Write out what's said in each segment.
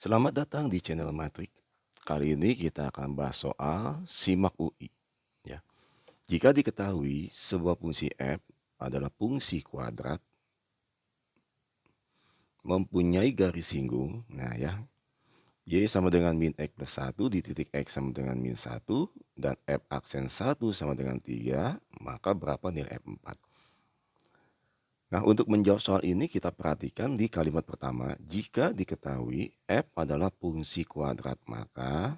Selamat datang di channel Matrik. Kali ini kita akan bahas soal simak UI. Ya. Jika diketahui sebuah fungsi f adalah fungsi kuadrat mempunyai garis singgung, nah ya, y sama dengan min x plus 1 di titik x sama dengan min 1 dan f aksen 1 sama dengan 3, maka berapa nilai f4? Nah, untuk menjawab soal ini kita perhatikan di kalimat pertama, jika diketahui f adalah fungsi kuadrat, maka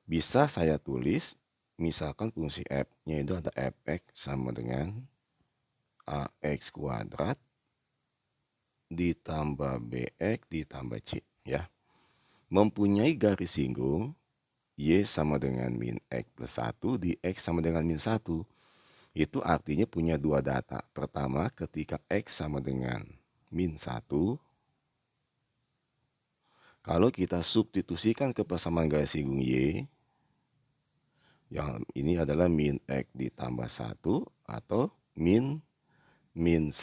bisa saya tulis misalkan fungsi f-nya itu ada fx sama dengan ax kuadrat ditambah bx ditambah c ya. Mempunyai garis singgung y sama dengan min x plus 1 di x sama dengan min 1. Itu artinya punya dua data. Pertama, ketika x sama dengan min 1, kalau kita substitusikan ke persamaan garis singgung y, yang ini adalah min x ditambah 1 atau min 1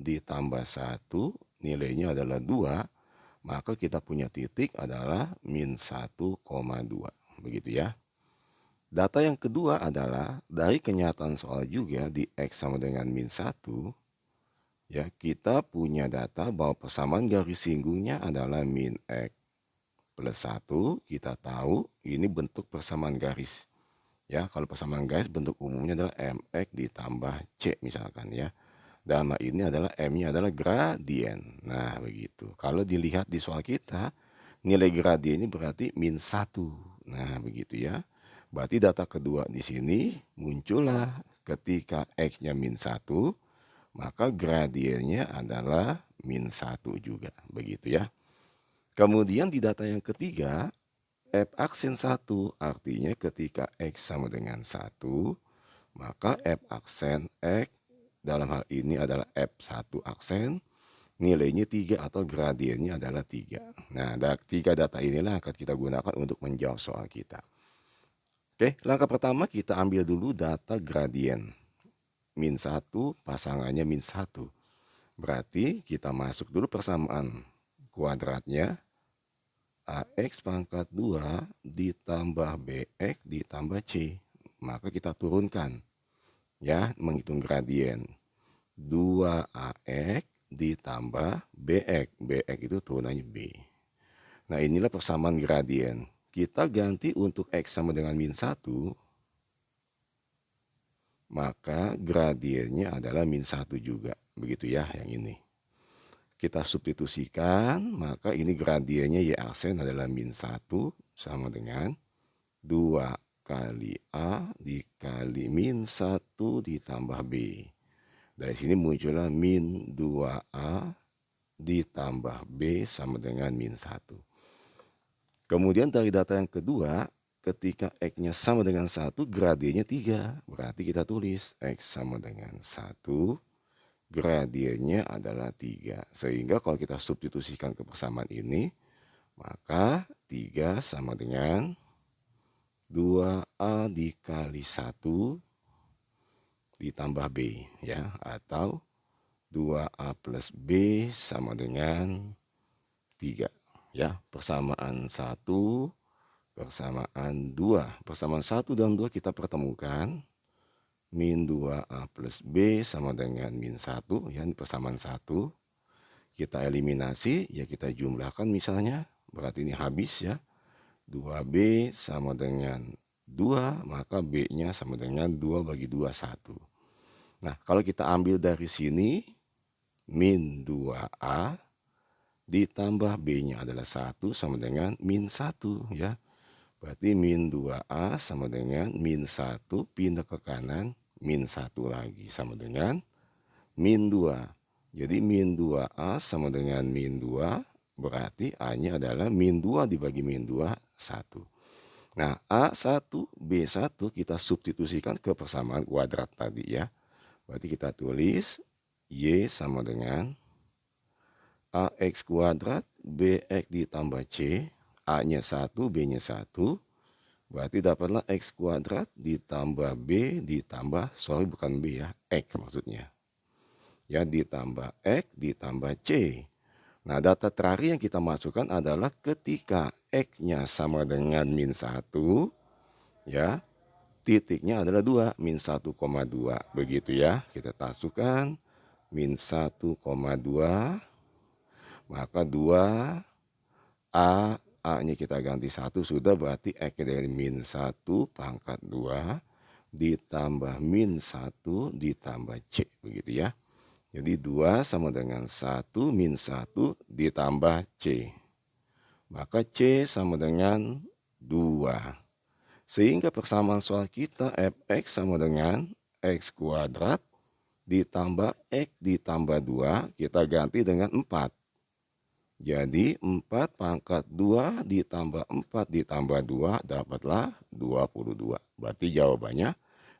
ditambah 1 nilainya adalah 2, maka kita punya titik adalah min 1,2. Begitu ya. Data yang kedua adalah dari kenyataan soal juga di x sama dengan min 1, ya, kita punya data bahwa persamaan garis singgungnya adalah min x plus 1. Kita tahu ini bentuk persamaan garis. Ya, kalau persamaan garis bentuk umumnya adalah mx ditambah c misalkan ya. Dalam hal ini adalah m-nya adalah gradien. Nah, begitu. Kalau dilihat di soal kita, nilai gradiennya berarti min 1. Nah, begitu ya. Berarti data kedua di sini muncullah ketika x-nya min 1, maka gradiennya adalah min 1 juga. Begitu ya. Kemudian di data yang ketiga, f aksen 1 artinya ketika x sama dengan 1, maka f aksen x dalam hal ini adalah f1 aksen, nilainya 3 atau gradiennya adalah 3. Nah, tiga data inilah akan kita gunakan untuk menjawab soal kita. Oke, langkah pertama kita ambil dulu data gradien. Min 1 pasangannya min 1. Berarti kita masuk dulu persamaan kuadratnya. Ax pangkat 2 ditambah bx ditambah c. Maka kita turunkan. Ya, menghitung gradien. 2ax ditambah bx. Bx itu turunannya b. Nah, inilah persamaan gradien. Kita ganti untuk x sama dengan min 1, maka gradiennya adalah min 1 juga. Begitu ya yang ini. Kita substitusikan, maka ini gradiennya y aksen adalah min 1 sama dengan 2 kali A dikali min 1 ditambah B. Dari sini muncullah min 2A ditambah B sama dengan min 1. Kemudian dari data yang kedua, ketika X-nya sama dengan 1, gradiennya 3. Berarti kita tulis X sama dengan 1, gradiennya adalah 3. Sehingga kalau kita substitusikan ke persamaan ini, maka 3 sama dengan 2A dikali 1 ditambah B, ya, atau 2A plus B sama dengan 3. Ya, persamaan 1, persamaan 2. Persamaan 1 dan 2 kita pertemukan. Min 2A plus B sama dengan min 1, ya, ini persamaan 1. Kita eliminasi, ya kita jumlahkan misalnya, berarti ini habis ya. 2B sama dengan 2, maka B-nya sama dengan 2 bagi 2, 1. Nah, kalau kita ambil dari sini, min 2A ditambah B-nya adalah 1 sama dengan min 1 ya. Berarti min 2A sama dengan min 1, pindah ke kanan, min 1 lagi sama dengan min 2. Jadi min 2A sama dengan min 2, berarti A-nya adalah min 2 dibagi min 2, 1. Nah, A1, B1 kita substitusikan ke persamaan kuadrat tadi ya. Berarti kita tulis Y sama dengan AX kuadrat BX ditambah C. A-nya 1, B-nya 1. Berarti dapatlah X kuadrat ditambah B ditambah, bukan B ya, X maksudnya. Ya, ditambah X ditambah C. Nah, data terakhir yang kita masukkan adalah ketika X-nya sama dengan min 1, ya, titiknya adalah 2, min 1,2. Begitu ya, kita masukkan min 1,2, maka 2, A-nya kita ganti 1 sudah, berarti X dari min 1 pangkat 2 ditambah min 1 ditambah C, begitu ya. Jadi 2 sama dengan 1 min 1 ditambah C. Maka C sama dengan 2. Sehingga persamaan soal kita fx sama dengan x kuadrat ditambah x ditambah 2, kita ganti dengan 4. Jadi 4 pangkat 2 ditambah 4 ditambah 2 dapatlah 22. Berarti jawabannya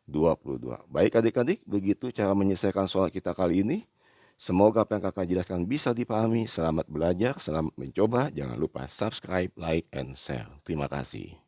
22. Baik adik-adik, begitu cara menyelesaikan soal kita kali ini. Semoga apa yang kakak jelaskan bisa dipahami. Selamat belajar, selamat mencoba. Jangan lupa subscribe, like, and share. Terima kasih.